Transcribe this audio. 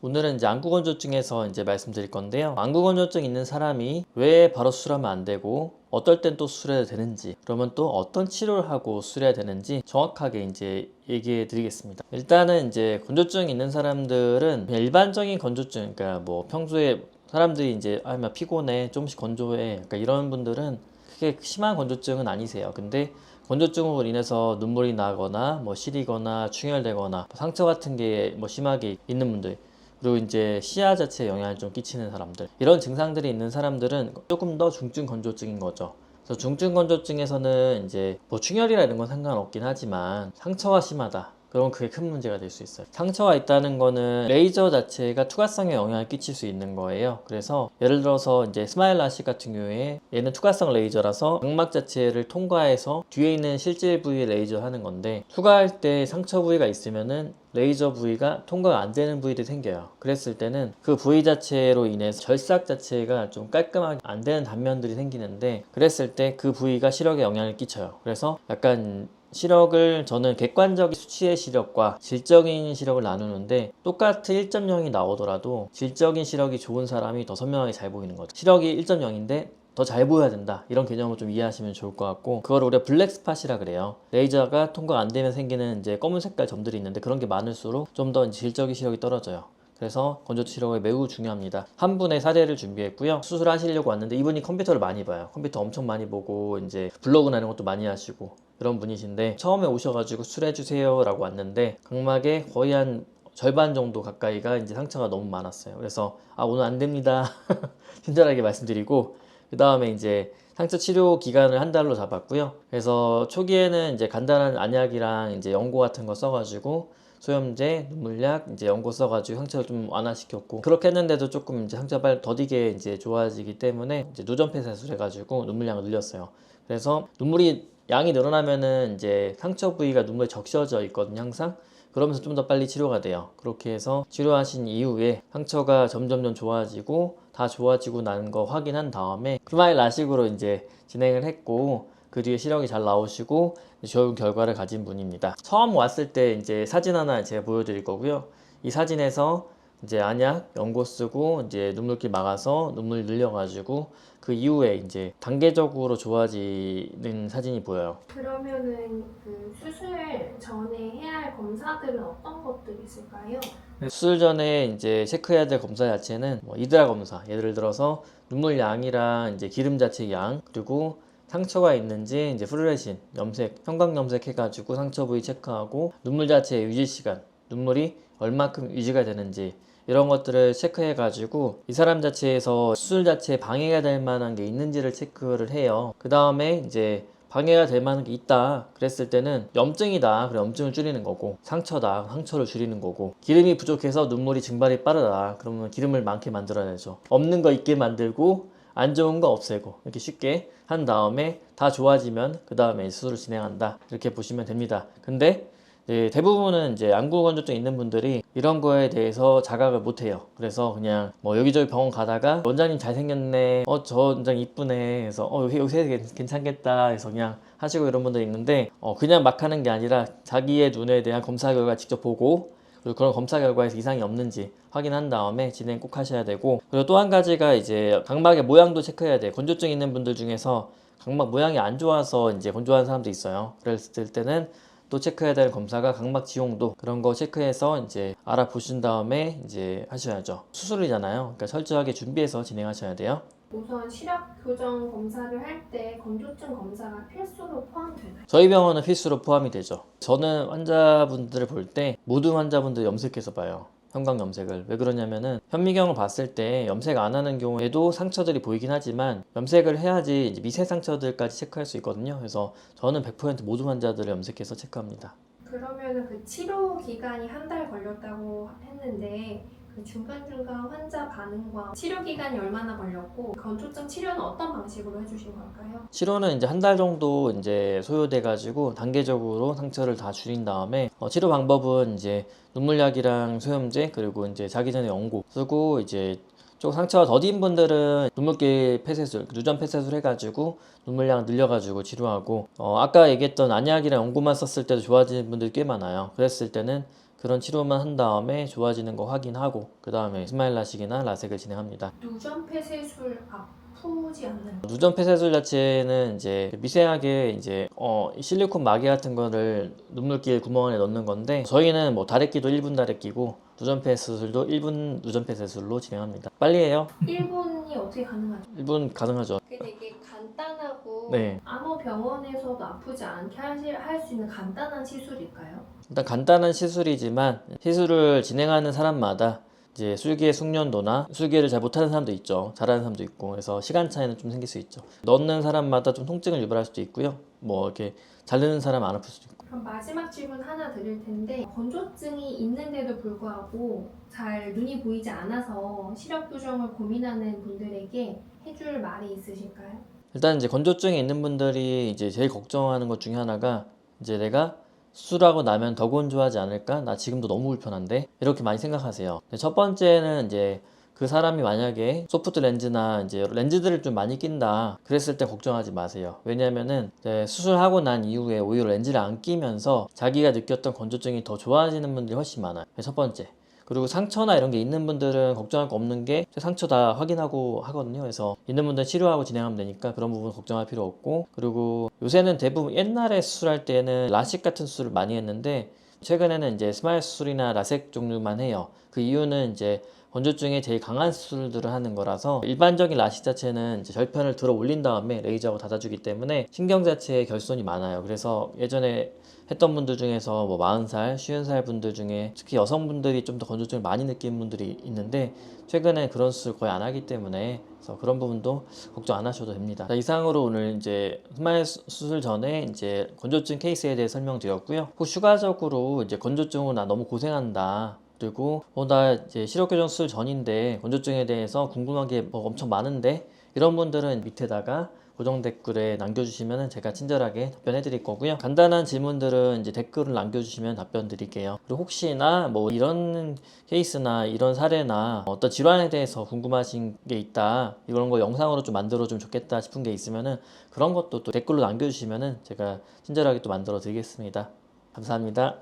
오늘은 이제 안구건조증에서 이제 말씀드릴 건데요. 안구건조증 있는 사람이 왜 바로 수술하면 안 되고 어떨 땐 또 수술해야 되는지, 그러면 또 어떤 치료를 하고 수술해야 되는지 정확하게 이제 얘기해 드리겠습니다. 일단은 이제 건조증 있는 사람들은 그냥 일반적인 건조증, 그러니까 뭐 평소에 사람들이 이제 막 피곤해, 조금씩 건조해, 그러니까 이런 분들은 크게 심한 건조증은 아니세요. 근데 건조증으로 인해서 눈물이 나거나 뭐 시리거나 충혈되거나 상처 같은 게 뭐 심하게 있는 분들, 그리고 이제 시야 자체에 영향을 좀 끼치는 사람들, 이런 증상들이 있는 사람들은 조금 더 중증 건조증인 거죠. 그래서 중증 건조증에서는 이제 뭐 충혈이나 이런 건 상관없긴 하지만 상처가 심하다, 그럼 그게 큰 문제가 될 수 있어요. 상처가 있다는 거는 레이저 자체가 투과성에 영향을 끼칠 수 있는 거예요. 그래서 예를 들어서 이제 스마일 라식 같은 경우에 얘는 투과성 레이저라서 각막 자체를 통과해서 뒤에 있는 실제 부위에 레이저 하는 건데, 투과할 때 상처 부위가 있으면은 레이저 부위가 통과가 안 되는 부위들이 생겨요. 그랬을 때는 그 부위 자체로 인해서 절삭 자체가 좀 깔끔하게 안 되는 단면들이 생기는데, 그랬을 때 그 부위가 시력에 영향을 끼쳐요. 그래서 약간 시력을 저는 객관적 수치의 시력과 질적인 시력을 나누는데, 똑같은 1.0이 나오더라도 질적인 시력이 좋은 사람이 더 선명하게 잘 보이는 거죠. 시력이 1.0인데 더 잘 보여야 된다, 이런 개념을 좀 이해하시면 좋을 것 같고, 그걸 우리가 블랙 스팟이라 그래요. 레이저가 통과 안 되면 생기는 이제 검은 색깔 점들이 있는데, 그런 게 많을수록 좀 더 질적인 시력이 떨어져요. 그래서 건조증 치료가 매우 중요합니다. 한 분의 사례를 준비했고요. 수술하시려고 왔는데 이분이 컴퓨터를 많이 봐요. 컴퓨터 엄청 많이 보고 이제 블로그나 이런 것도 많이 하시고 그런 분이신데, 처음에 오셔가지고 수술해주세요 라고 왔는데 각막에 거의 한 절반 정도 가까이가 이제 상처가 너무 많았어요. 그래서 오늘 안 됩니다 친절하게 말씀드리고, 그 다음에 이제 상처 치료 기간을 한 달로 잡았고요. 그래서 초기에는 이제 간단한 안약이랑 이제 연고 같은 거 써가지고 소염제, 눈물약, 이제 연고 써가지고 상처를 좀 완화시켰고, 그렇게 했는데도 조금 이제 상처가 빨리 더디게 이제 좋아지기 때문에 이제 누전 폐쇄술 해가지고 눈물량을 늘렸어요. 그래서 눈물이 양이 늘어나면은 이제 상처 부위가 눈물에 적셔져 있거든요, 항상. 그러면서 좀 더 빨리 치료가 돼요. 그렇게 해서 치료하신 이후에 상처가 점점점 좋아지고, 다 좋아지고 나는 거 확인한 다음에 스마일 라식으로 이제 진행을 했고, 그 뒤에 시력이 잘 나오시고 좋은 결과를 가진 분입니다. 처음 왔을 때 이제 사진 하나 제가 보여드릴 거고요. 이 사진에서 이제 안약, 연고 쓰고 이제 눈물길 막아서 눈물 늘려가지고 그 이후에 이제 단계적으로 좋아지는 사진이 보여요. 그러면은 그 수술 전에 해야 할 검사들은 어떤 것들이 있을까요? 수술 전에 이제 체크해야 될 검사 자체는 뭐 이드라 검사, 예를 들어서 눈물 양이랑 이제 기름 자체 양, 그리고 상처가 있는지 이제 플루레신, 염색, 형광 염색 해가지고 상처 부위 체크하고, 눈물 자체의 유지 시간, 눈물이 얼마큼 유지가 되는지 이런 것들을 체크해가지고 이 사람 자체에서 수술 자체에 방해가 될 만한 게 있는지를 체크를 해요. 그 다음에 이제 방해가 될 만한 게 있다 그랬을 때는 염증이다, 그래 염증을 줄이는 거고, 상처다, 상처를 줄이는 거고, 기름이 부족해서 눈물이 증발이 빠르다, 그러면 기름을 많게 만들어야 되죠. 없는 거 있게 만들고 안 좋은 거 없애고, 이렇게 쉽게 한 다음에 다 좋아지면 그 다음에 수술을 진행한다, 이렇게 보시면 됩니다. 근데 대부분은 이제 안구 건조증 있는 분들이 이런 거에 대해서 자각을 못 해요. 그래서 그냥 뭐 여기저기 병원 가다가 원장님 잘생겼네, 저 원장 이쁘네 해서 요새 괜찮겠다 해서 그냥 하시고 이런 분들이 있는데, 그냥 막 하는 게 아니라 자기의 눈에 대한 검사 결과 직접 보고, 그리고 그런 검사 결과에서 이상이 없는지 확인한 다음에 진행 꼭 하셔야 되고, 그리고 또 한 가지가 이제 각막의 모양도 체크해야 돼요. 건조증 있는 분들 중에서 각막 모양이 안 좋아서 이제 건조한 사람도 있어요. 그랬을 때는 또 체크해야 될 검사가 각막 지용도, 그런 거 체크해서 이제 알아보신 다음에 이제 하셔야죠. 수술이잖아요. 그러니까 철저하게 준비해서 진행하셔야 돼요. 우선 시력 교정 검사를 할 때 건조증 검사가 필수로 포함되나요? 저희 병원은 필수로 포함이 되죠. 저는 환자분들을 볼 때 모든 환자분들 염색해서 봐요. 형광 염색을. 왜 그러냐면은 현미경을 봤을 때 염색 안 하는 경우에도 상처들이 보이긴 하지만 염색을 해야지 이제 미세 상처들까지 체크할 수 있거든요. 그래서 저는 100% 모든 환자들을 염색해서 체크합니다. 그러면은 그 치료 기간이 한 달 걸렸다고 했는데 그 중간중간 환자 반응과 치료 기간이 얼마나 걸렸고 건조증 치료는 어떤 방식으로 해주신 걸까요? 치료는 이제 한 달 정도 이제 소요돼 가지고 단계적으로 상처를 다 줄인 다음에, 치료 방법은 이제 눈물약이랑 소염제, 그리고 이제 자기 전에 연고 쓰고, 이제 좀 상처가 더딘 분들은 눈물길 폐쇄술, 누전 폐쇄술 해가지고 눈물량 늘려가지고 치료하고, 아까 얘기했던 안약이랑 연고만 썼을 때도 좋아지는 분들이 꽤 많아요. 그랬을 때는 그런 치료만 한 다음에 좋아지는 거 확인하고 그 다음에 스마일 라식이나 라섹을 진행합니다. 누전 폐쇄술 아프지 않나요? 누전 폐쇄술 자체는 이제 미세하게 이제 실리콘 마개 같은 거를 눈물길 구멍 안에 넣는 건데 저희는 뭐 다래끼도 1분 다래끼고 누전 폐쇄술도 1분 누전 폐쇄술로 진행합니다. 빨리 해요. 1분이 어떻게 가능하죠? 1분 가능하죠. 그게 되게 간단하고 네. 아무 병원에서도 아프지 않게 할 수 있는 간단한 시술일까요? 일단 간단한 시술이지만 시술을 진행하는 사람마다 이제 술기의 숙련도나 술기를 잘 못하는 사람도 있죠. 잘하는 사람도 있고 그래서 시간 차이는 좀 생길 수 있죠. 넣는 사람마다 좀 통증을 유발할 수도 있고요. 뭐 이렇게 잘 넣는 사람 안 아플 수도 있고. 그럼 마지막 질문 하나 드릴 텐데 건조증이 있는데도 불구하고 잘 눈이 보이지 않아서 시력 교정을 고민하는 분들에게 해줄 말이 있으실까요? 일단 이제 건조증이 있는 분들이 이제 제일 걱정하는 것 중에 하나가 이제 내가 수술하고 나면 더 건조하지 않을까? 나 지금도 너무 불편한데? 이렇게 많이 생각하세요. 근데 첫 번째는 이제 그 사람이 만약에 소프트 렌즈나 이제 렌즈들을 좀 많이 낀다 그랬을 때 걱정하지 마세요. 왜냐면은 이제 수술하고 난 이후에 오히려 렌즈를 안 끼면서 자기가 느꼈던 건조증이 더 좋아지는 분들이 훨씬 많아요. 그게 첫 번째. 그리고 상처나 이런 게 있는 분들은 걱정할 거 없는 게 상처 다 확인하고 하거든요. 그래서 있는 분들은 치료하고 진행하면 되니까 그런 부분 걱정할 필요 없고, 그리고 요새는 대부분 옛날에 수술할 때는 라식 같은 수술을 많이 했는데 최근에는 이제 스마일 수술이나 라섹 종류만 해요. 그 이유는 이제 건조증에 제일 강한 수술들을 하는 거라서 일반적인 라식 자체는 이제 절편을 들어 올린 다음에 레이저하고 닫아주기 때문에 신경 자체에 결손이 많아요. 그래서 예전에 했던 분들 중에서 뭐 40살, 50살 분들 중에 특히 여성분들이 좀 더 건조증을 많이 느끼는 분들이 있는데 최근에 그런 수술 거의 안 하기 때문에 그래서 그런 부분도 걱정 안 하셔도 됩니다. 자, 이상으로 오늘 이제 스마일 수술 전에 이제 건조증 케이스에 대해 설명드렸고요. 혹 추가적으로 이제 건조증으로 나 너무 고생한다. 그리고 나 이제 시력교정 수술 전인데 건조증에 대해서 궁금한 게 뭐 엄청 많은데 이런 분들은 밑에다가 고정 댓글에 남겨주시면 제가 친절하게 답변해 드릴 거고요. 간단한 질문들은 이제 댓글을 남겨주시면 답변 드릴게요. 그리고 혹시나 뭐 이런 케이스나 이런 사례나 어떤 질환에 대해서 궁금하신 게 있다, 이런 거 영상으로 좀 만들어주면 좋겠다 싶은 게 있으면은 그런 것도 또 댓글로 남겨주시면은 제가 친절하게 또 만들어 드리겠습니다. 감사합니다.